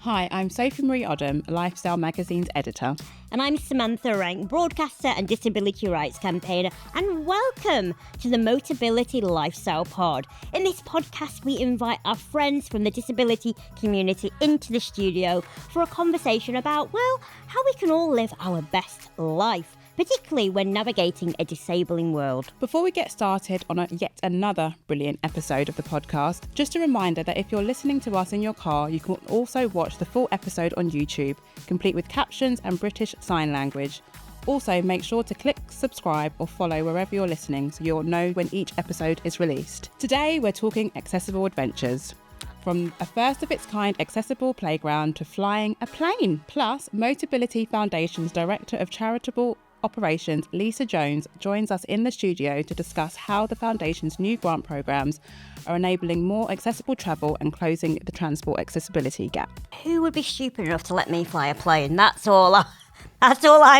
Hi, I'm Sophie Marie Odom, Lifestyle Magazine's editor. And I'm Samantha Rank, broadcaster and disability rights campaigner, and welcome to the Motability Lifestyle Pod. In this podcast, we invite our friends from the disability community into the studio for a conversation about, well, how we can all live our best life, particularly when navigating a disabling world. Before we get started on yet another brilliant episode of the podcast, just a reminder that if you're listening to us in your car, you can also watch the full episode on YouTube, complete with captions and British Sign Language. Also, make sure to click subscribe or follow wherever you're listening so you'll know when each episode is released. Today, we're talking accessible adventures. From a first-of-its-kind accessible playground to flying a plane. Plus, Motability Foundation's Director of Charitable Operations, Lisa Jones, joins us in the studio to discuss how the Foundation's new grant programmes are enabling more accessible travel and closing the transport accessibility gap. Who would be stupid enough to let me fly a plane? That's all I'm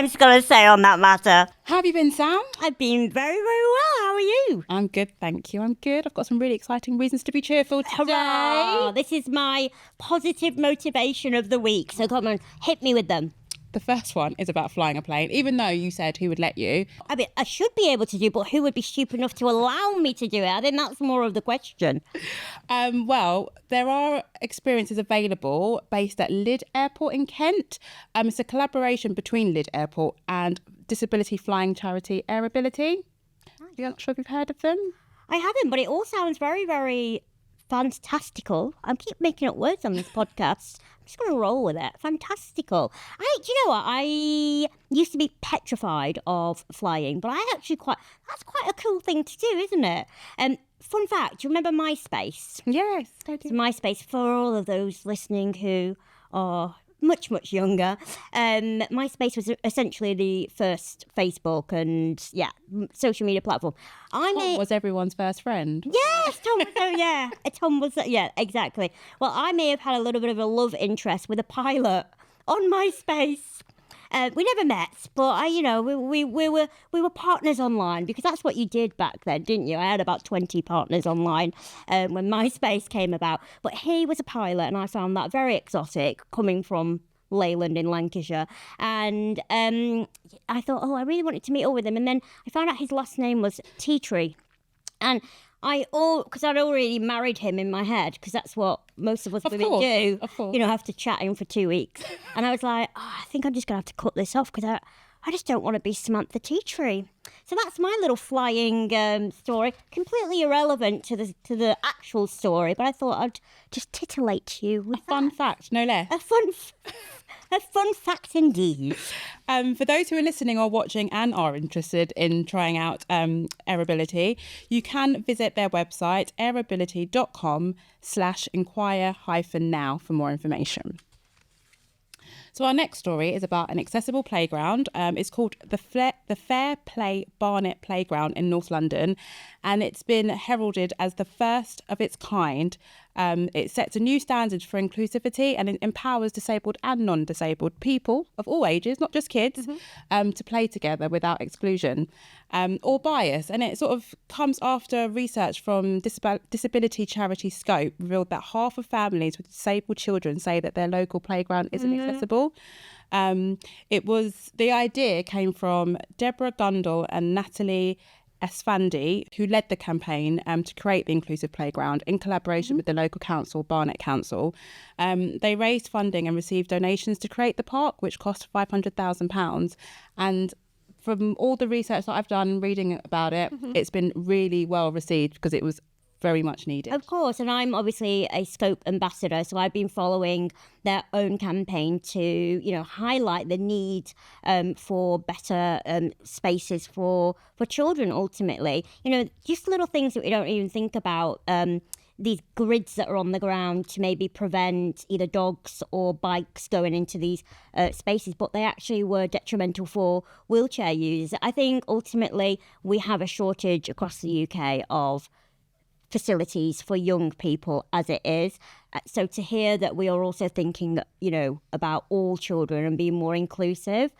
going to say on that matter. How have you been, Sam? I've been very, very well. How are you? I'm good, thank you. I'm good. I've got some really exciting reasons to be cheerful today. Hurrah! This is my positive motivation of the week. So come on, hit me with them. The first one is about flying a plane, even though you said who would let you. I mean, I should be able to do, but who would be stupid enough to allow me to do it? I think that's more of the question. Well, there are experiences available based at Lydd Airport in Kent. It's a collaboration between Lydd Airport and disability flying charity Airability. You're not sure if you've heard of them? I haven't, but it all sounds very, very fantastical. I keep making up words on this podcast. I'm just going to roll with it. Fantastical. Do you know what? I used to be petrified of flying, but that's quite a cool thing to do, isn't it? Fun fact, do you remember MySpace? Yes, I do. So MySpace, for all of those listening who are much, much younger, MySpace was essentially the first Facebook and, social media platform. Tom was everyone's first friend. Yes, Tom was, Tom was, exactly. Well, I may have had a little bit of a love interest with a pilot on MySpace. We never met, but we were partners online because that's what you did back then, didn't you? I had about 20 partners online when MySpace came about. But he was a pilot, and I found that very exotic, coming from Leyland in Lancashire. And I thought, I really wanted to meet up with him. And then I found out his last name was Tea-Tree. And because I'd already married him in my head, because that's what most of us women do, after chatting for 2 weeks. And I was like, I think I'm just going to have to cut this off because I just don't want to be Samantha Tea-Tree. So that's my little flying story, completely irrelevant to the actual story, but I thought I'd just titillate you with a fun fact, no less. A fun fact indeed. For those who are listening or watching and are interested in trying out Airability, you can visit their website, airability.com/inquire-now for more information. So our next story is about an accessible playground. It's called the Fair Play Barnet Playground in North London, and it's been heralded as the first of its kind. It sets a new standard for inclusivity and it empowers disabled and non-disabled people of all ages, not just kids, to play together without exclusion or bias. And it sort of comes after research from disability charity Scope revealed that half of families with disabled children say that their local playground isn't accessible. The idea came from Deborah Gundle and Natalie Esfandi, who led the campaign to create the inclusive playground in collaboration with the local council, Barnet Council. They raised funding and received donations to create the park, which cost £500,000. And from all the research that I've done reading about it, it's been really well received because it was very much needed. Of course, and I'm obviously a Scope ambassador, so I've been following their own campaign to, highlight the need for better spaces for children, ultimately. Just little things that we don't even think about, these grids that are on the ground to maybe prevent either dogs or bikes going into these spaces, but they actually were detrimental for wheelchair users. I think ultimately we have a shortage across the UK of facilities for young people as it is. So to hear that we are also thinking, about all children and being more inclusive,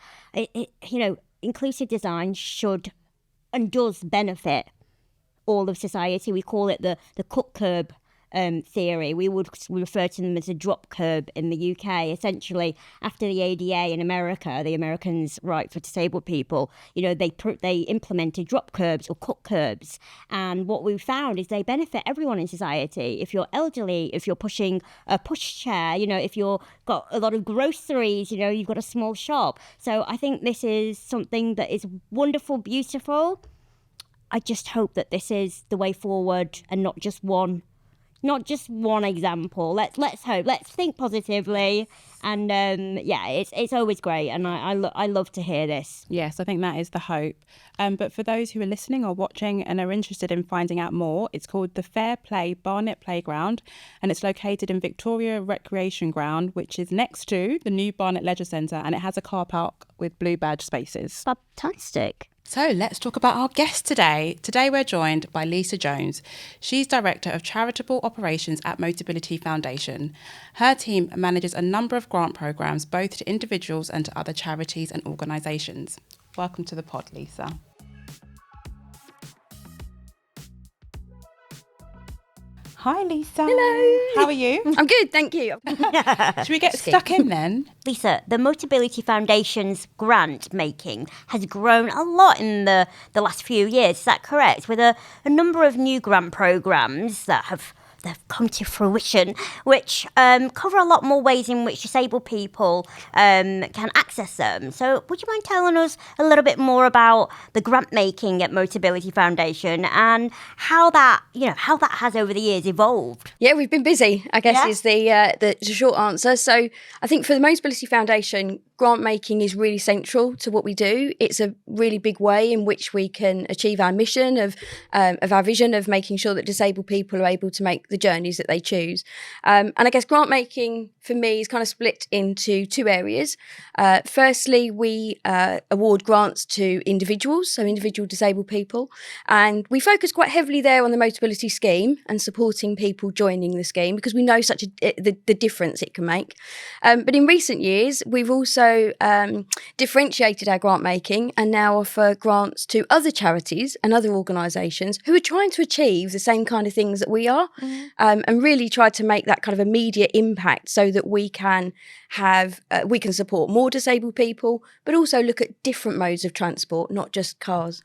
inclusive design should and does benefit all of society. We call it the cut curb theory. We refer to them as a drop curb in the UK. Essentially, after the ADA in America, the Americans' Rights for Disabled People, they implemented drop curbs or cut curbs. And what we found is they benefit everyone in society. If you're elderly, if you're pushing a pushchair, if you've got a lot of groceries, you've got a small shop. So I think this is something that is wonderful, beautiful. I just hope that this is the way forward and not just one example. Let's hope. Let's think positively. And it's always great. And I love to hear this. Yes, I think that is the hope. But for those who are listening or watching and are interested in finding out more, it's called the Fair Play Barnet Playground, and it's located in Victoria Recreation Ground, which is next to the new Barnet Leisure Centre, and it has a car park with blue badge spaces. Fantastic. So let's talk about our guest today. Today we're joined by Lisa Jones. She's Director of Charitable Operations at Motability Foundation. Her team manages a number of grant programmes, both to individuals and to other charities and organisations. Welcome to the pod, Lisa. Hi, Lisa. Hello. How are you? I'm good, thank you. Should we get stuck in then? Lisa, the Motability Foundation's grant making has grown a lot in the last few years. Is that correct? With a number of new grant programmes that have come to fruition, which cover a lot more ways in which disabled people can access them. So would you mind telling us a little bit more about the grant making at Motability Foundation and how that has over the years evolved? Yeah, we've been busy, I guess, is the short answer. So I think for the Motability Foundation, grant making is really central to what we do. It's a really big way in which we can achieve our mission of our vision of making sure that disabled people are able to make the journeys that they choose. And I guess grant making for me is kind of split into two areas. Firstly, we award grants to individuals, so individual disabled people, and we focus quite heavily there on the Motability scheme and supporting people joining the scheme because we know the difference it can make. But in recent years, we've also differentiated our grant making and now offer grants to other charities and other organisations who are trying to achieve the same kind of things that we are, and really try to make that kind of immediate impact so that we can support more disabled people, but also look at different modes of transport, not just cars.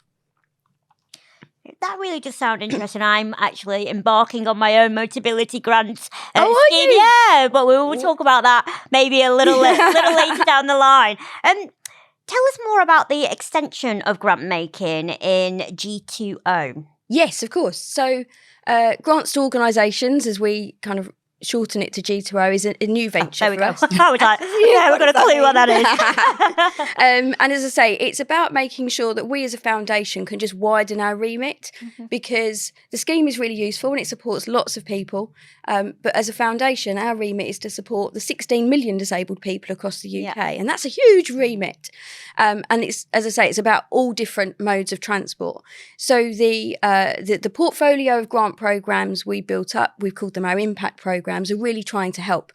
That really does sound interesting. I'm actually embarking on my own Motability grant scheme. You? Yeah, but we will talk about that maybe a little later down the line. Tell us more about the extension of grant making in G2O. Yes, of course. So grants to organisations, as we kind of shorten it to G2O, is a new venture there we for go. us. I was like, we've got a clue what that is. And as I say, it's about making sure that we as a foundation can just widen our remit, because the scheme is really useful and it supports lots of people. But as a foundation, our remit is to support the 16 million disabled people across the UK. And that's a huge remit. And it's, as I say, it's about all different modes of transport. So the portfolio of grant programmes we built up, we've called them our impact programmes, are really trying to help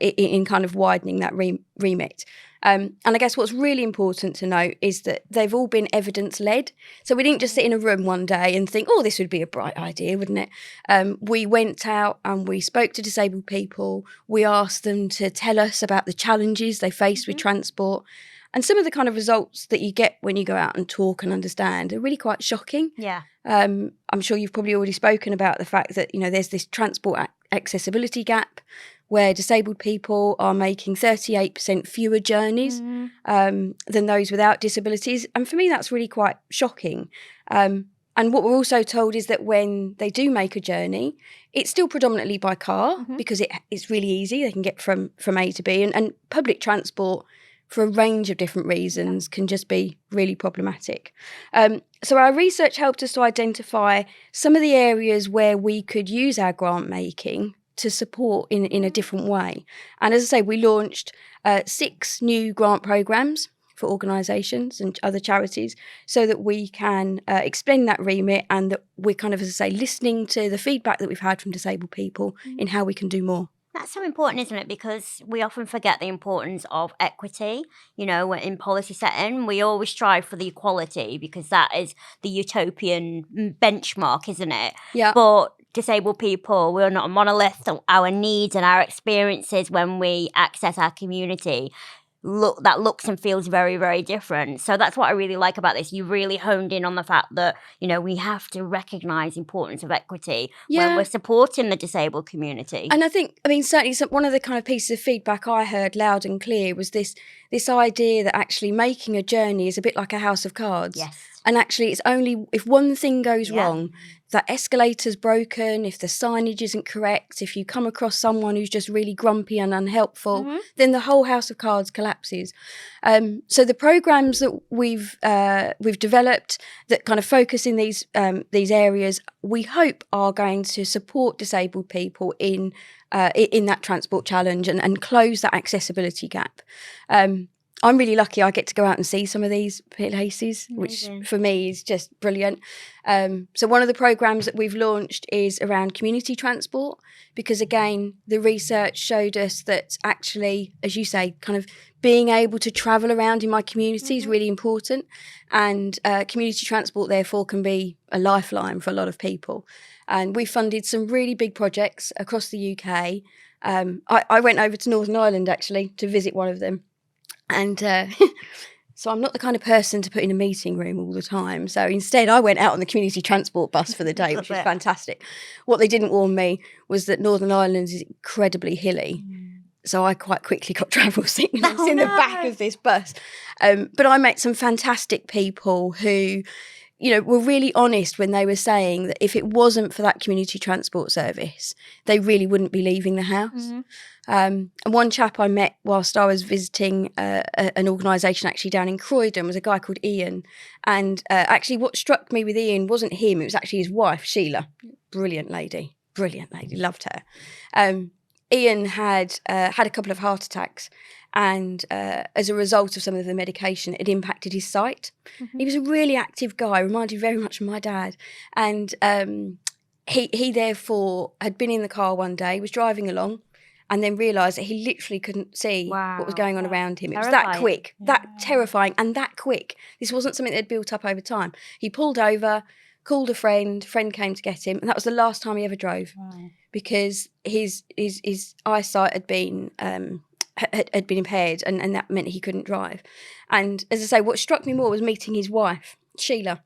in kind of widening that remit. And I guess what's really important to note is that they've all been evidence-led. So we didn't just sit in a room one day and think, oh, this would be a bright idea, wouldn't it? We went out and we spoke to disabled people. We asked them to tell us about the challenges they faced with transport. And some of the kind of results that you get when you go out and talk and understand are really quite shocking. Yeah. I'm sure you've probably already spoken about the fact that, there's this transport accessibility gap where disabled people are making 38% fewer journeys than those without disabilities. And for me, that's really quite shocking. And what we're also told is that when they do make a journey, it's still predominantly by car because it's really easy. They can get from A to B. And public transport, for a range of different reasons, can just be really problematic. So our research helped us to identify some of the areas where we could use our grant making to support in a different way. And as I say, we launched 6 new grant programmes for organisations and other charities so that we can explain that remit, and that we're kind of, as I say, listening to the feedback that we've had from disabled people in how we can do more. That's so important, isn't it? Because we often forget the importance of equity. In policy setting, we always strive for the equality because that is the utopian benchmark, isn't it? Yeah. But disabled people, we're not a monolith. So our needs and our experiences when we access our community looks and feels very, very different. So that's what I really like about this. You really honed in on the fact that, we have to recognise the importance of equity when we're supporting the disabled community. And I think, certainly one of the kind of pieces of feedback I heard loud and clear was this idea that actually making a journey is a bit like a house of cards. Yes. And actually, it's only if one thing goes wrong, that escalator's broken, if the signage isn't correct, if you come across someone who's just really grumpy and unhelpful, then the whole house of cards collapses. So the programs that we've developed that kind of focus in these areas, we hope are going to support disabled people in that transport challenge and close that accessibility gap. I'm really lucky I get to go out and see some of these places, which for me is just brilliant. So one of the programs that we've launched is around community transport, because again, the research showed us that actually, as you say, kind of being able to travel around in my community is really important. And community transport, therefore, can be a lifeline for a lot of people. And we funded some really big projects across the UK. I went over to Northern Ireland, actually, to visit one of them. And so I'm not the kind of person to put in a meeting room all the time. So instead, I went out on the community transport bus for the day, which was fantastic. What they didn't warn me was that Northern Ireland is incredibly hilly. So I quite quickly got travel sickness in the back of this bus. But I met some fantastic people who, were really honest when they were saying that if it wasn't for that community transport service, they really wouldn't be leaving the house. And one chap I met whilst I was visiting an organisation actually down in Croydon was a guy called Ian. And actually what struck me with Ian wasn't him, it was actually his wife, Sheila. Brilliant lady, loved her. Ian had a couple of heart attacks, and as a result of some of the medication, it impacted his sight. He was a really active guy, reminded very much of my dad. And he therefore had been in the car one day, was driving along, and then realised that he literally couldn't see what was going on around him. It was that quick, that terrifying, and that quick. This wasn't something that had built up over time. He pulled over, called a friend came to get him, and that was the last time he ever drove, because his eyesight had been impaired, and that meant he couldn't drive. And as I say, what struck me more was meeting his wife, Sheila.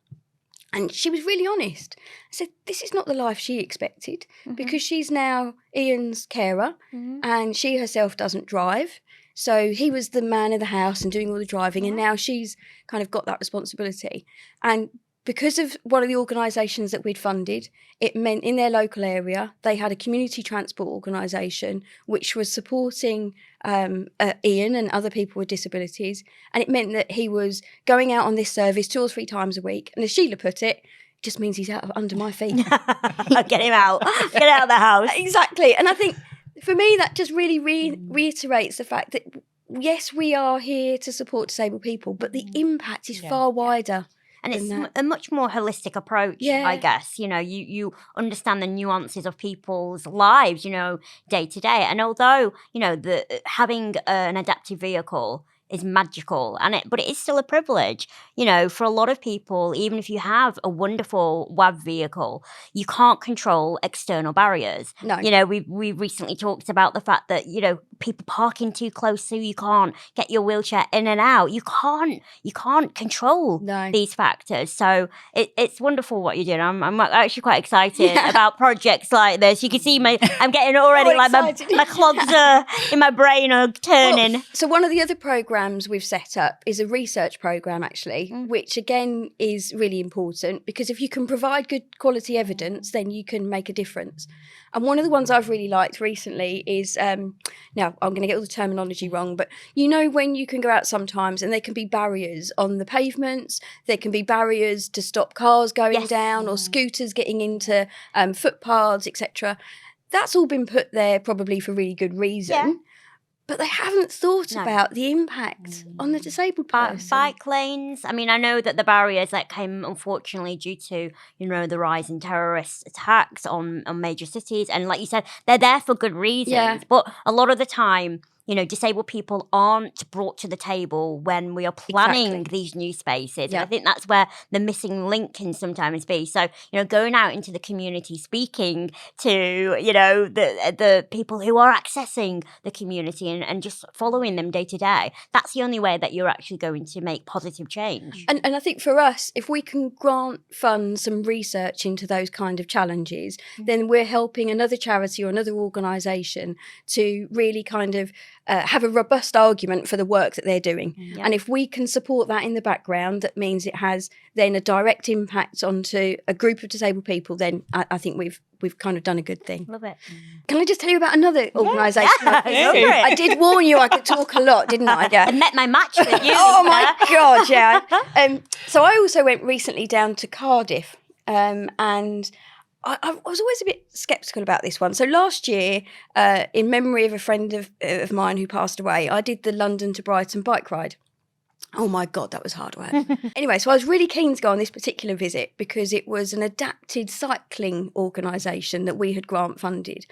And she was really honest. I said, this is not the life she expected, because she's now Ian's carer and she herself doesn't drive. So he was the man of the house and doing all the driving, and now she's kind of got that responsibility. And because of one of the organisations that we'd funded, it meant in their local area, they had a community transport organisation which was supporting Ian and other people with disabilities. And it meant that he was going out on this service 2 or 3 times a week. And as Sheila put it just means he's under my feet. Get him out. Get out of the house. Exactly. And I think for me, that just really reiterates the fact that, yes, we are here to support disabled people, but the impact is far wider. And it's a much more holistic approach, I guess. You understand the nuances of people's lives, day to day. And although, having an adaptive vehicle is magical, but it is still a privilege. For a lot of people, even if you have a wonderful WAV vehicle, you can't control external barriers. No. We recently talked about the fact that, people parking too close, so you can't get your wheelchair in and out. You can't control these factors. So it's wonderful what you're doing. I'm actually quite excited about projects like this. You can see I'm getting already my clogs in my brain are turning. Well, so one of the other programs we've set up is a research program, actually, which again is really important, because if you can provide good quality evidence, then you can make a difference. And one of the ones I've really liked recently is, now I'm going to get all the terminology wrong, but when you can go out sometimes and there can be barriers on the pavements, there can be barriers to stop cars going down or scooters getting into footpaths, etc. That's all been put there probably for really good reason. Yeah. But they haven't thought about the impact on the disabled person. Bike lanes. I know that the barriers that came, unfortunately, due to, the rise in terrorist attacks on major cities. And like you said, they're there for good reasons. Yeah. But a lot of the time, disabled people aren't brought to the table when we are planning these new spaces. And I think that's where the missing link can sometimes be. So, going out into the community, speaking to, the people who are accessing the community and just following them day to day, that's the only way that you're actually going to make positive change. And I think for us, if we can fund some research into those kind of challenges, then we're helping another charity or another organisation to really kind of have a robust argument for the work that they're doing. And if we can support that in the background, that means it has then a direct impact onto a group of disabled people, then I think we've kind of done a good thing. Love it. Can I just tell you about another organisation? Yeah. I did warn you I could talk a lot, didn't I? Yeah. I met my match with you. Oh my God, yeah. So I also went recently down to Cardiff, and I was always a bit sceptical about this one. So last year, in memory of a friend of mine who passed away, I did the London to Brighton bike ride. Oh my God, that was hard work. Anyway, so I was really keen to go on this particular visit because it was an adapted cycling organisation that we had grant funded.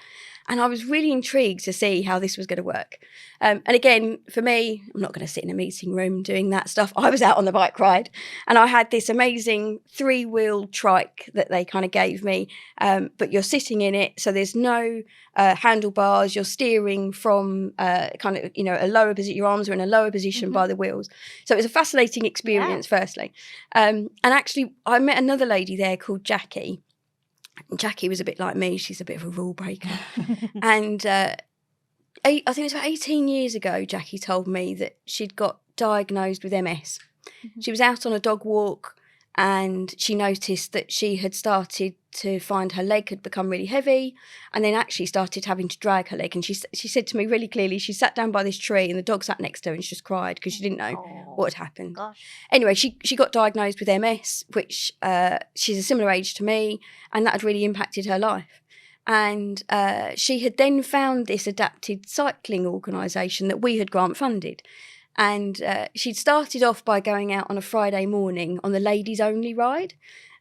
And I was really intrigued to see how this was going to work. And again, for me, I'm not going to sit in a meeting room doing that stuff. I was out on the bike ride and I had this amazing 3-wheel trike that they kind of gave me. But you're sitting in it, so there's no handlebars. You're steering from kind of, a lower position. Your arms are in a lower position by the wheels. So it was a fascinating experience, firstly. And actually, I met another lady there called Jackie. Jackie was a bit like me. She's a bit of a rule breaker. And I think it was about 18 years ago, Jackie told me that she'd got diagnosed with MS. She was out on a dog walk and she noticed that she had started to find her leg had become really heavy and then actually started having to drag her leg. And she said to me really clearly, she sat down by this tree and the dog sat next to her and she just cried because she didn't know what had happened. Gosh. Anyway, she got diagnosed with MS, which she's a similar age to me, and that had really impacted her life. And she had then found this adapted cycling organisation that we had grant funded. And she'd started off by going out on a Friday morning on the ladies only ride.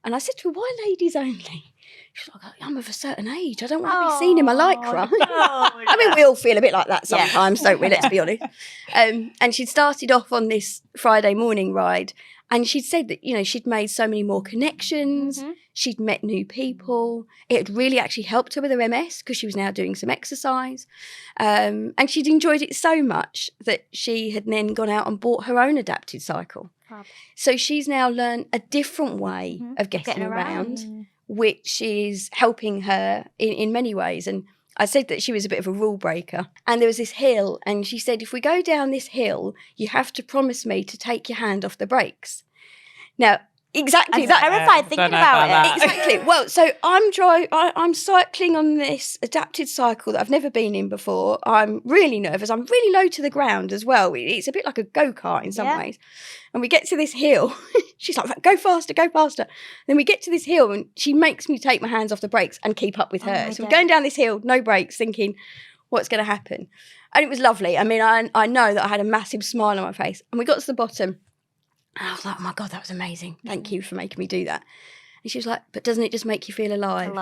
And I said to her, why ladies only? She's like, I'm of a certain age. I don't want to be seen in my lycra. I mean, we all feel a bit like that sometimes, don't we? Let's be honest. And she'd started off on this Friday morning ride. And she'd said that, she'd made so many more connections. She'd met new people. It had really actually helped her with her MS because she was now doing some exercise. And she'd enjoyed it so much that she had then gone out and bought her own adapted cycle. So she's now learned a different way of getting around, which is helping her in many ways. And I said that she was a bit of a rule breaker. And there was this hill, and she said, if we go down this hill, you have to promise me to take your hand off the brakes. Now, exactly. I'm terrified thinking about it. Exactly. Well, so I'm cycling on this adapted cycle that I've never been in before. I'm really nervous. I'm really low to the ground as well. It's a bit like a go-kart in some ways. And we get to this hill. She's like, go faster, go faster. Then we get to this hill and she makes me take my hands off the brakes and keep up with her. So we're going down this hill, no brakes, thinking, what's going to happen? And it was lovely. I mean, I know that I had a massive smile on my face. And we got to the bottom. And I was like, oh my God, that was amazing. Thank you for making me do that. And she was like, but doesn't it just make you feel alive?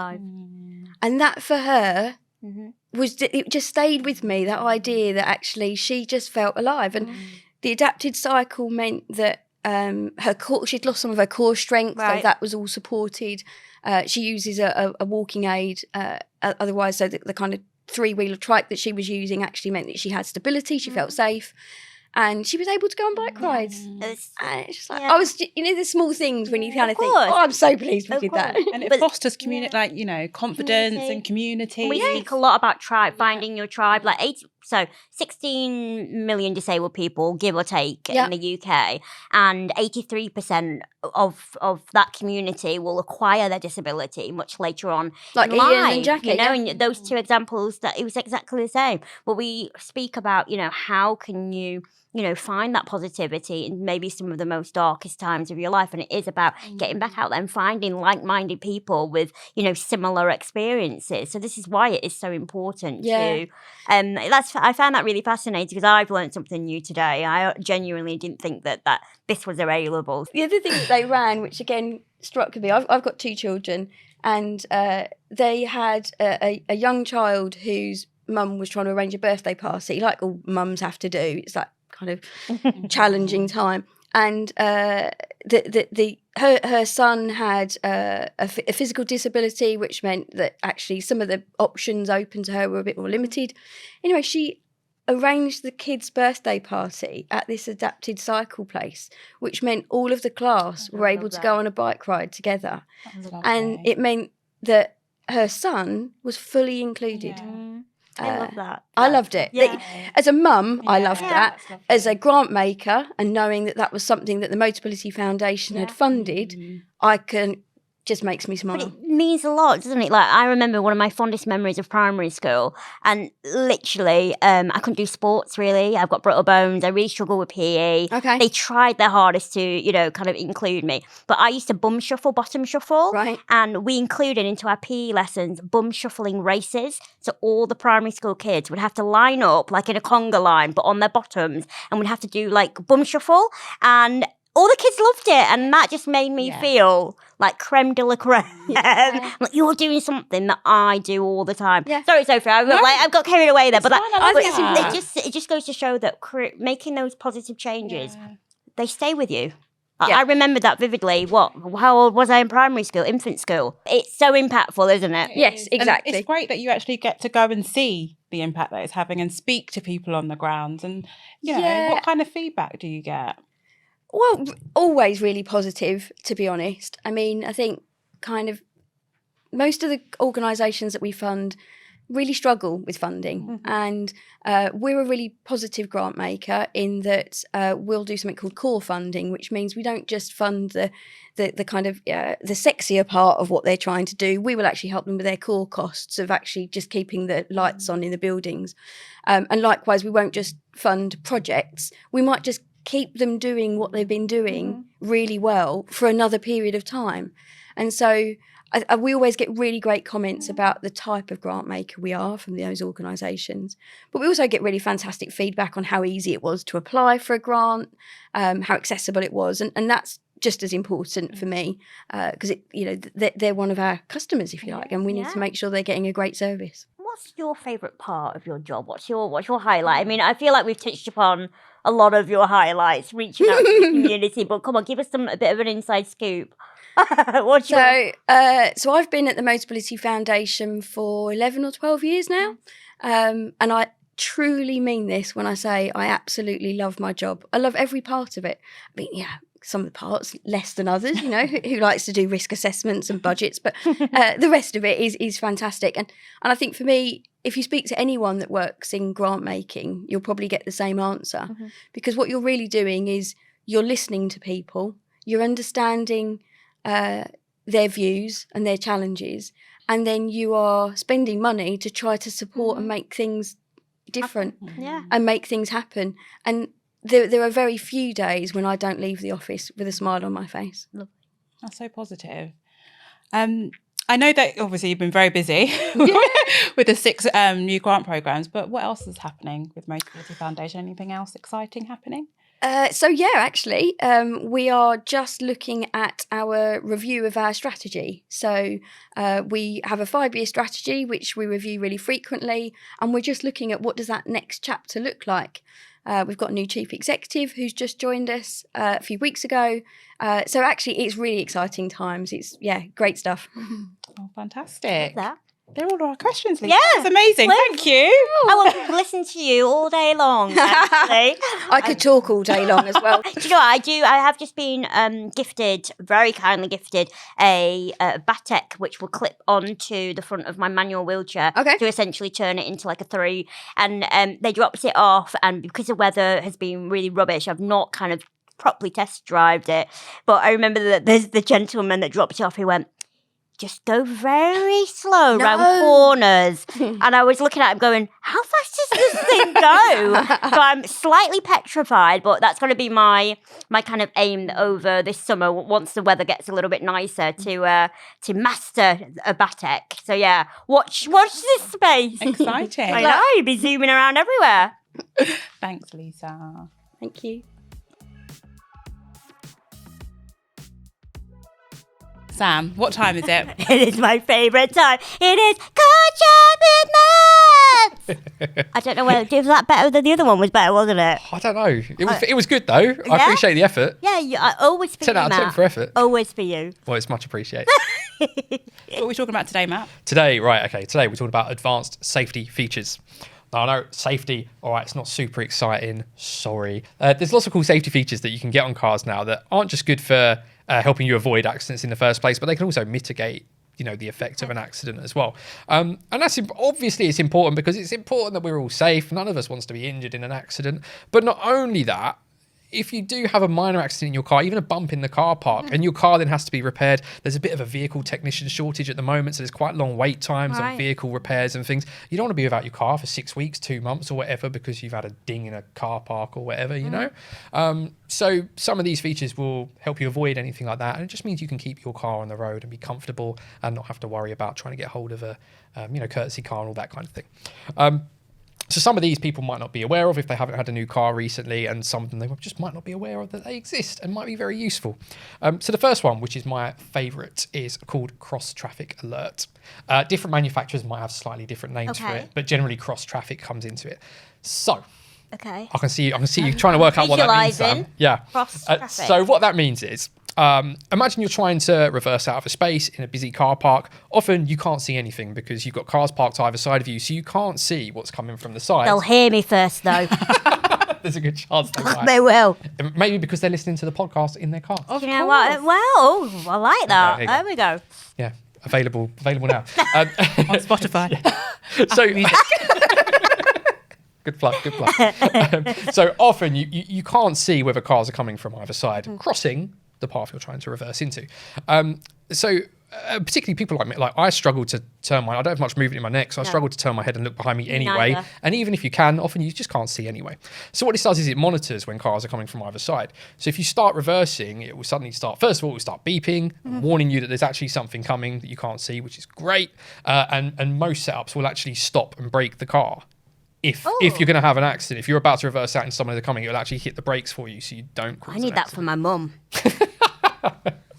And that for her it just stayed with me, that idea that actually she just felt alive. And the adapted cycle meant that she'd lost some of her core strength, so that was all supported. She uses a walking aid, otherwise, so the kind of 3-wheeler trike that she was using actually meant that she had stability, she felt safe. And she was able to go on bike rides. And it's just like, I was, the small things when you kind of think, I'm so pleased we did that. And it fosters community, confidence and community. We speak a lot about tribe, finding your tribe. 16 million disabled people, give or take, in the UK. And 83% of that community will acquire their disability much later on in life. Ian and Jackie. And those two examples, that it was exactly the same. But we speak about, how can you find that positivity in maybe some of the most darkest times of your life. And it is about getting back out there and finding like-minded people with, similar experiences. So this is why it is so important to... I found that really fascinating because I've learned something new today. I genuinely didn't think that this was available. The other thing that they ran, which again struck me, I've got 2 children, and they had a young child whose mum was trying to arrange a birthday party, like all mums have to do. It's that kind of challenging time. And her son had a physical disability, which meant that actually some of the options open to her were a bit more limited. Anyway, she arranged the kids' birthday party at this adapted cycle place, which meant all of the class were able to go on a bike ride together. And it meant that her son was fully included. Yeah. I love that. I loved it. Yeah. As a mum, I loved that. That's lovely. As a grant maker, and knowing that that was something that the Motability Foundation had funded, just makes me smile. But it means a lot, doesn't it? Like, I remember one of my fondest memories of primary school, and literally, I couldn't do sports, really. I've got brittle bones. I really struggle with PE. Okay. They tried their hardest to, kind of include me. But I used to bum shuffle, bottom shuffle. Right. And we included into our PE lessons bum shuffling races. So all the primary school kids would have to line up, like in a conga line, but on their bottoms, and we'd have to do, like, bum shuffle. And all the kids loved it, and that just made me feel like creme de la creme. Like, you're doing something that I do all the time. Yeah. Sorry, Sophie, I've got carried away there, but it just goes to show that making those positive changes, they stay with you. I remember that vividly. How old was I in primary school, infant school? It's so impactful, isn't it? Yes, exactly. And it's great that you actually get to go and see the impact that it's having and speak to people on the ground. And, what kind of feedback do you get? Well, always really positive, to be honest. I mean, I think kind of most of the organisations that we fund really struggle with funding. And we're a really positive grant maker in that we'll do something called core funding, which means we don't just fund the kind of the sexier part of what they're trying to do. We will actually help them with their core costs of actually just keeping the lights on in the buildings. And likewise, we won't just fund projects. We might just keep them doing what they've been doing really well for another period of time. And so we always get really great comments about the type of grant maker we are from those organisations. But we also get really fantastic feedback on how easy it was to apply for a grant, how accessible it was. And that's just as important for me because they're one of our customers, if you like, and we need to make sure they're getting a great service. What's your favourite part of your job? What's your highlight? I mean, I feel like we've touched upon a lot of your highlights, reaching out to the community, but come on, give us a bit of an inside scoop. So I've been at the Motability Foundation for 11 or 12 years now, and I truly mean this when I say I absolutely love my job. I love every part of it. I mean, some of the parts less than others, who likes to do risk assessments and budgets, but the rest of it is fantastic. And I think for me, if you speak to anyone that works in grant making, you'll probably get the same answer because what you're really doing is you're listening to people, you're understanding their views and their challenges, and then you are spending money to try to support and make things different and make things happen. And there are very few days when I don't leave the office with a smile on my face. That's so positive. I know that obviously you've been very busy with the 6 new grant programs, but what else is happening with Motability Foundation? Anything else exciting happening? Actually, we are just looking at our review of our strategy. So we have a 5-year strategy, which we review really frequently, and we're just looking at what does that next chapter look like. We've got a new chief executive who's just joined us a few weeks ago. So actually, it's really exciting times. It's, great stuff. Oh, fantastic. That. They're all our questions, Lisa. Yeah. That's amazing. Thank you. I want to listen to you all day long, actually. I could talk all day long as well. Do you know what I do? I have just been very kindly gifted, a batek, which will clip onto the front of my manual wheelchair to essentially turn it into like a 3. And they dropped it off, and because the weather has been really rubbish, I've not kind of properly test drived it. But I remember that there's the gentleman that dropped it off who went, just go very slow round corners. And I was looking at him going, how fast does this thing go? So I'm slightly petrified, but that's going to be my kind of aim over this summer once the weather gets a little bit nicer to master a batek. So watch this space. Exciting. I know, you'll be zooming around everywhere. Thanks, Lisa. Thank you. Sam, what time is it? It is my favourite time. It is Culture Movements! I don't know whether was that better than the other one was better, wasn't it? I don't know. It was good though. I appreciate the effort. Yeah, always for 10 you, out of 10 Matt. for effort. Always for you. Well, it's much appreciated. What are we talking about today, Matt? Today we're talking about advanced safety features. Now, I know safety, all right, it's not super exciting. Sorry. There's lots of cool safety features that you can get on cars now that aren't just good for helping you avoid accidents in the first place, but they can also mitigate, the effect of an accident as well. And that's obviously it's important because it's important that we're all safe. None of us wants to be injured in an accident. But not only that, if you do have a minor accident in your car, even a bump in the car park, and your car then has to be repaired, there's a bit of a vehicle technician shortage at the moment, so there's quite long wait times on vehicle repairs and things. You don't want to be without your car for 6 weeks, 2 months or whatever because you've had a ding in a car park or whatever, you know? So some of these features will help you avoid anything like that, and it just means you can keep your car on the road and be comfortable and not have to worry about trying to get hold of a courtesy car and all that kind of thing. So some of these people might not be aware of if they haven't had a new car recently, and some of them they just might not be aware of that they exist and might be very useful. So the first one, which is my favourite, is called Cross Traffic Alert. Different manufacturers might have slightly different names for it, but generally cross traffic comes into it. So I can see you trying to work out what that means, Sam. Yeah. Cross traffic. So what that means is, imagine you're trying to reverse out of a space in a busy car park. Often you can't see anything because you've got cars parked either side of you, so you can't see what's coming from the side. They'll hear me first, though. There's a good chance they might. They will. Maybe because they're listening to the podcast in their car. You know what? Well, I like that. Okay, there we go. Yeah, available now. On Spotify. So Good plug. So often you can't see whether cars are coming from either side, crossing the path you're trying to reverse into. Particularly people like me, like I struggle to turn I don't have much movement in my neck, so I struggle to turn my head and look behind me anyway. Neither. And even if you can, often you just can't see anyway. So what this does is it monitors when cars are coming from either side. So if you start reversing, it will suddenly first of all, it will start beeping, warning you that there's actually something coming that you can't see, which is great. And most setups will actually stop and brake the car. If you're going to have an accident, if you're about to reverse out and someone is coming, it'll actually hit the brakes for you so you don't cause I need that for my mum.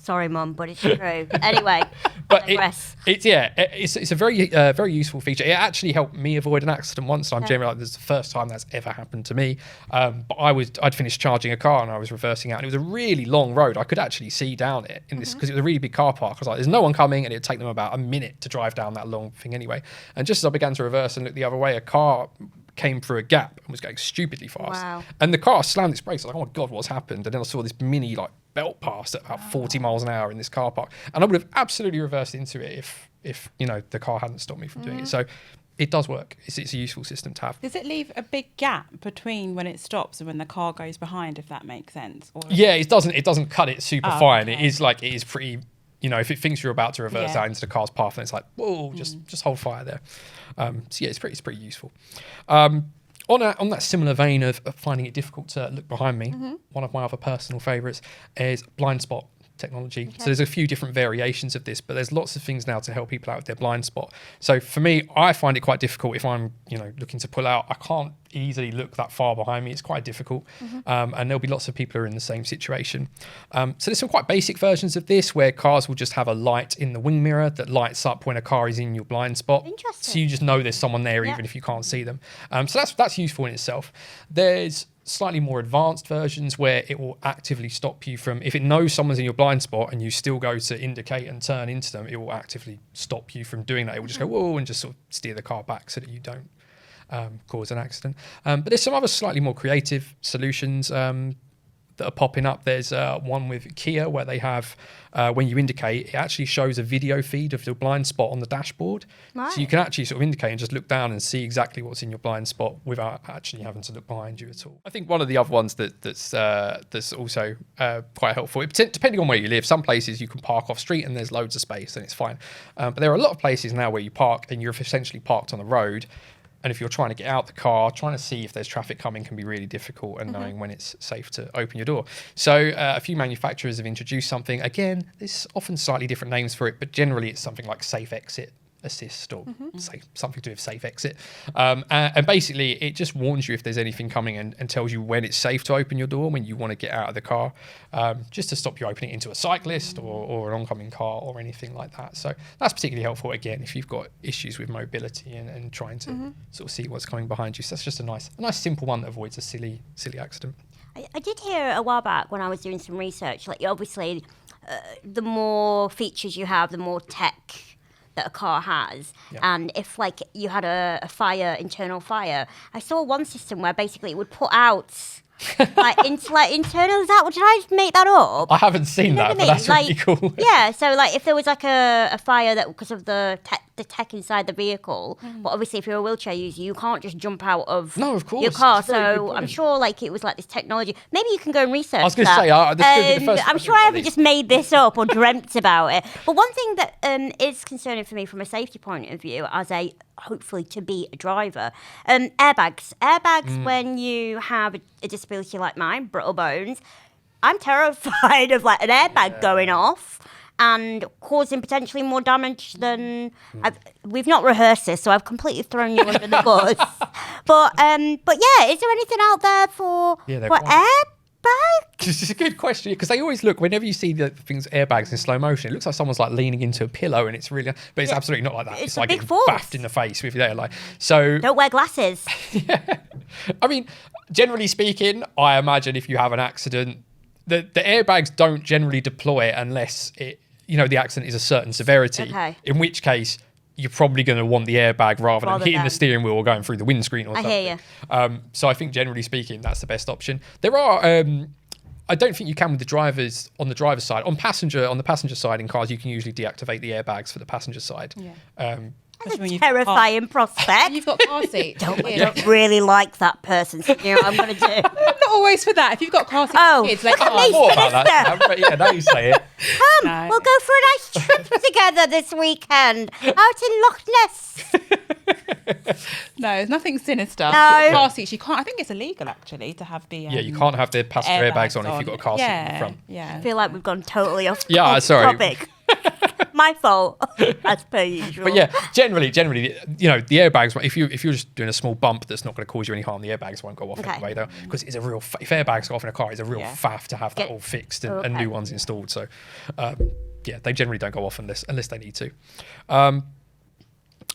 Sorry, Mum, but it's true. Anyway, but it's a very useful feature. It actually helped me avoid an accident once. I'm generally this is the first time that's ever happened to me. But I'd finished charging a car and I was reversing out, and it was a really long road. I could actually see down it in this because it was a really big car park. I was like, there's no one coming, and it'd take them about a minute to drive down that long thing anyway. And just as I began to reverse and look the other way, a car came through a gap and was going stupidly fast. Wow. And the car slammed its brakes. I was like, oh my God, what's happened? And then I saw this mini belt pass at about 40 miles an hour in this car park. And I would have absolutely reversed into it if the car hadn't stopped me from doing it. So it does work. It's a useful system to have. Does it leave a big gap between when it stops and when the car goes behind, if that makes sense? Or Yeah, it doesn't cut it super fine. Okay. It is pretty, if it thinks you're about to reverse out into the car's path, then it's like, whoa, just hold fire there. So yeah, it's pretty useful. On that similar vein of finding it difficult to look behind me, one of my other personal favourites is blind spot technology. Okay. So there's a few different variations of this, but there's lots of things now to help people out with their blind spot. So for me, I find it quite difficult if I'm, looking to pull out. I can't easily look that far behind me. It's quite difficult. And there'll be lots of people who are in the same situation. So there's some quite basic versions of this where cars will just have a light in the wing mirror that lights up when a car is in your blind spot. Interesting. So you just know there's someone there even if you can't see them. So that's useful in itself. There's slightly more advanced versions where it will actively stop you from, if it knows someone's in your blind spot and you still go to indicate and turn into them, it will actively stop you from doing that. It will just go, whoa, and just sort of steer the car back so that you don't cause an accident. But there's some other slightly more creative solutions that are popping up. There's one with Kia where they have, when you indicate, it actually shows a video feed of your blind spot on the dashboard. Right. So you can actually sort of indicate and just look down and see exactly what's in your blind spot without actually having to look behind you at all. I think one of the other ones that's also quite helpful, depending on where you live, some places you can park off street and there's loads of space and it's fine. But there are a lot of places now where you park and you're essentially parked on the road. And if you're trying to get out the car, trying to see if there's traffic coming can be really difficult, and knowing when it's safe to open your door. So a few manufacturers have introduced something. Again, there's often slightly different names for it, but generally it's something like Safe Exit assist or something to do with safe exit. And basically, it just warns you if there's anything coming and tells you when it's safe to open your door, when you want to get out of the car, just to stop you opening it into a cyclist or an oncoming car or anything like that. So that's particularly helpful, again, if you've got issues with mobility and trying to sort of see what's coming behind you. So that's just a nice simple one that avoids a silly accident. I did hear a while back when I was doing some research, like obviously the more features you have, the more tech that a car has. And if like you had a fire, internal fire, I saw one system where basically it would put out like internal, is that, did I make that up? I haven't seen that, but that's really cool. Yeah, so like if there was like a fire that because of the tech inside the vehicle, but obviously if you're a wheelchair user, you can't just jump out of your car. So I'm sure like it was like this technology. Maybe you can go and research. I was going to say, I'm sure I haven't just made this up or dreamt about it. But one thing that is concerning for me from a safety point of view, as a hopefully to be a driver, airbags. When you have a disability like mine, brittle bones, I'm terrified of like an airbag going off and causing potentially more damage than we've not rehearsed this, so I've completely thrown you under the bus. But yeah, is there anything out there for airbags? This is a good question, because they always look, whenever you see the things airbags in slow motion, it looks like someone's like leaning into a pillow, and it's really, but it's absolutely not like that. It's like getting baffed in the face with there, like, so. Don't wear glasses. Yeah, I mean, generally speaking, I imagine if you have an accident, the airbags don't generally deploy unless the accident is a certain severity. Okay. In which case, you're probably going to want the airbag rather than hitting the steering wheel or going through the windscreen or something. I hear you. So I think generally speaking, that's the best option. There are, I don't think you can with the drivers on the driver's side. On the passenger side in cars, you can usually deactivate the airbags for the passenger side. Yeah. That's a terrifying prospect. You've got car seats. Don't really like that person. So you know what I'm going to do? Not always for that. If you've got car seats for kids, like, I thought about that, but yeah, now you say it. Come, we'll go for a nice trip together this weekend out in Loch Ness. No, there's nothing sinister. No. Car seats, you can't. I think it's illegal actually to have the. You can't have the passenger airbags on if you've got a car seat in the front. Yeah. I feel like we've gone totally off sorry. topic. My fault, as per usual. But yeah, generally, the airbags, if you're just doing a small bump that's not going to cause you any harm, the airbags won't go off anyway, though, because it's a real. If airbags go off in a car, it's a real faff to have that all fixed and new ones installed. So, they generally don't go off unless they need to.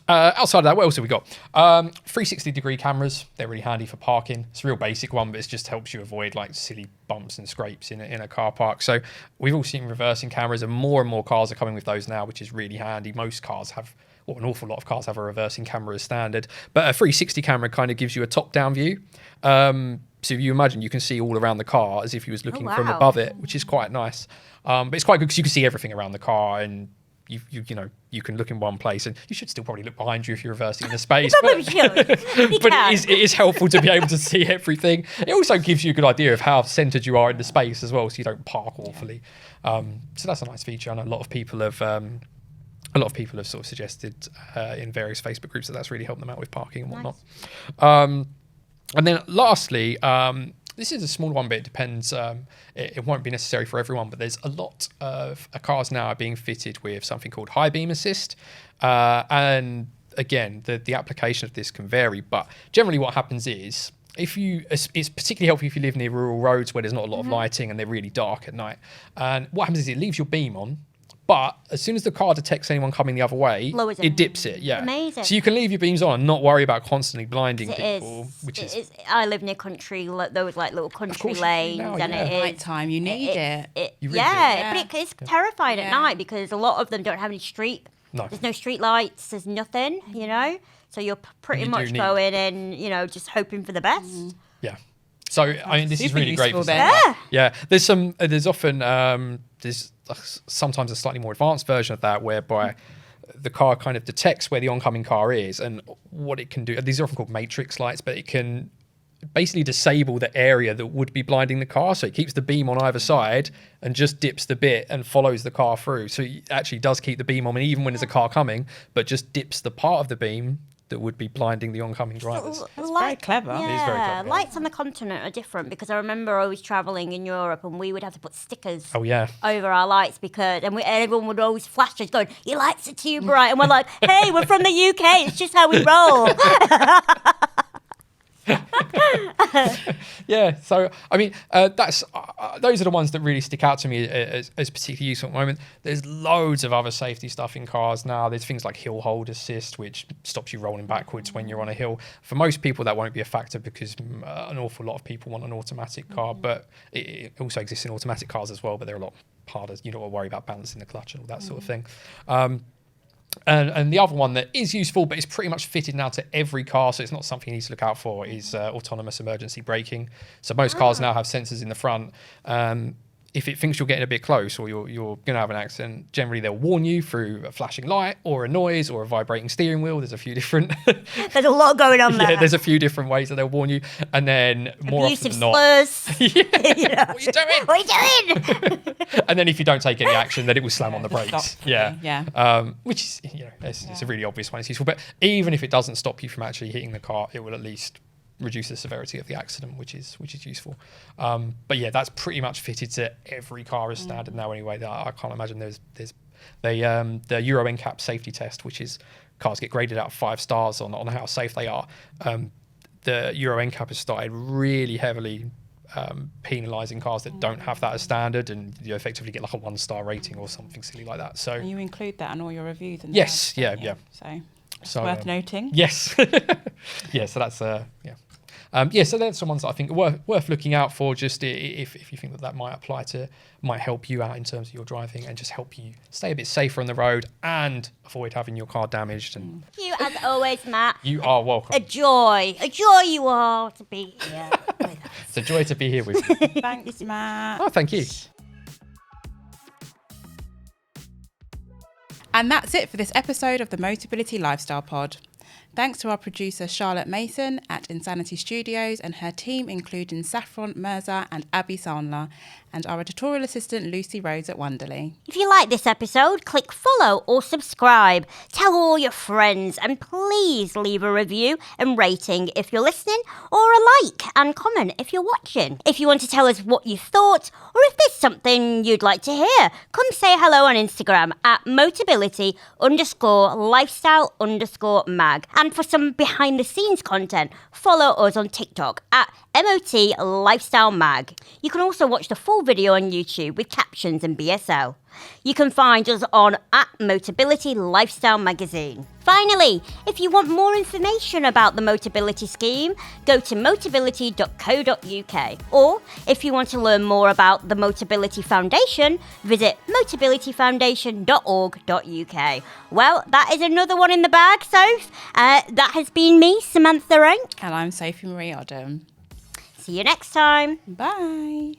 Outside of that, what else have we got? 360-degree cameras. They're really handy for parking. It's a real basic one, but it just helps you avoid like silly bumps and scrapes in a car park. So we've all seen reversing cameras, and more cars are coming with those now, which is really handy. Most cars have, or an awful lot of cars have, a reversing camera as standard. But a 360 camera kind of gives you a top-down view. So if you imagine, you can see all around the car as if you was looking from above it, which is quite nice. But it's quite good because you can see everything around the car, and you can look in one place, and you should still probably look behind you if you're reversing in a space. But it is helpful to be able to see everything. It also gives you a good idea of how centered you are in the space as well, so you don't park awfully. So that's a nice feature. I know a lot of people have sort of suggested in various Facebook groups that that's really helped them out with parking and whatnot. And then lastly, this is a small one, but it depends. It won't be necessary for everyone, but there's a lot of cars now are being fitted with something called high beam assist. And again, the application of this can vary, but generally what happens is, it's particularly helpful if you live near rural roads where there's not a lot of lighting and they're really dark at night. And what happens is it leaves your beam on, but as soon as the car detects anyone coming the other way, it dips it. Yeah, amazing. So you can leave your beams on and not worry about constly blinding people. I live near country, those like little country lanes, and it is night time. You need it. But it's terrifying at night because a lot of them don't have any street. No. There's no street lights. There's nothing. So you're pretty much going in, just hoping for the best. Yeah. So I mean, this is really great. There's often there's sometimes a slightly more advanced version of that whereby the car kind of detects where the oncoming car is, and what it can do. These are often called matrix lights, but it can basically disable the area that would be blinding the car. So it keeps the beam on either side and just dips the bit and follows the car through. So it actually does keep the beam on even when there's a car coming, but just dips the part of the beam that would be blinding the oncoming drivers. That's very clever. Yeah, It is very clever, yeah. lights on the continent are different because I remember always travelling in Europe and we would have to put stickers Oh yeah. over our lights because, and everyone would always flash us going, your lights are too bright. And we're like, hey, we're from the UK. It's just how we roll. Yeah, so I mean, that's those are the ones that really stick out to me as particularly useful at the moment. There's loads of other safety stuff in cars now. There's things like hill hold assist, which stops you rolling backwards when you're on a hill. For most people, that won't be a factor because an awful lot of people want an automatic car, but it also exists in automatic cars as well. But they're a lot harder. You don't want to worry about balancing the clutch and all that sort of thing. And the other one that is useful, but is pretty much fitted now to every car, so it's not something you need to look out for, is autonomous emergency braking. So most cars now have sensors in the front. If it thinks you're getting a bit close or you're going to have an accident, generally they'll warn you through a flashing light or a noise or a vibrating steering wheel. There's a few different... There's a lot going on there. Yeah, there's a few different ways that they'll warn you. And then more Abusive often than not... slurs. Yeah. What are you doing? What are you doing? And then if you don't take any action, then it will slam on the brakes. Stop. Yeah. Yeah. Which is, it's a really obvious one. It's useful. But even if it doesn't stop you from actually hitting the car, it will at least reduce the severity of the accident, which is useful. But yeah, that's pretty much fitted to every car as standard now anyway. I can't imagine there's the Euro NCAP safety test, which is cars get graded out of 5 stars on how safe they are. The Euro NCAP has started really heavily penalising cars that don't have that as standard, and you effectively get like a 1-star rating or something silly like that. So And you include that in all your reviews. And yes, stuff, don't yeah. you? So it's So, worth noting. Yes. Yeah, so that's so there's some ones that I think are worth looking out for, just if you think that might help you out in terms of your driving and just help you stay a bit safer on the road and avoid having your car damaged. And Thank you, as always, Matt. you are welcome. A joy you are to be here with us. It's a joy to be here with you. Thanks, Matt. Oh, thank you. And that's it for this episode of the Motability Lifestyle Pod. Thanks to our producer Charlotte Mason at Insanity Studios and her team, including Saffron Mirza and Abby Sandler, and our editorial assistant Lucy Rhodes at Wonderly. If you like this episode, click follow or subscribe. Tell all your friends and please leave a review and rating if you're listening, or a like and comment if you're watching. If you want to tell us what you thought or if there's something you'd like to hear, come say hello on Instagram at Motability_lifestyle_mag. And for some behind the scenes content, follow us on TikTok at MotLifestyleMag. You can also watch the full video on YouTube with captions and BSL. You can find us on at Motability Lifestyle Magazine. Finally, if you want more information about the Motability scheme, go to motability.co.uk. Or if you want to learn more about the Motability Foundation, visit motabilityfoundation.org.uk. Well, that is another one in the bag, Soph. That has been me, Samantha Rank. And I'm Sophie Marie Odom. See you next time. Bye.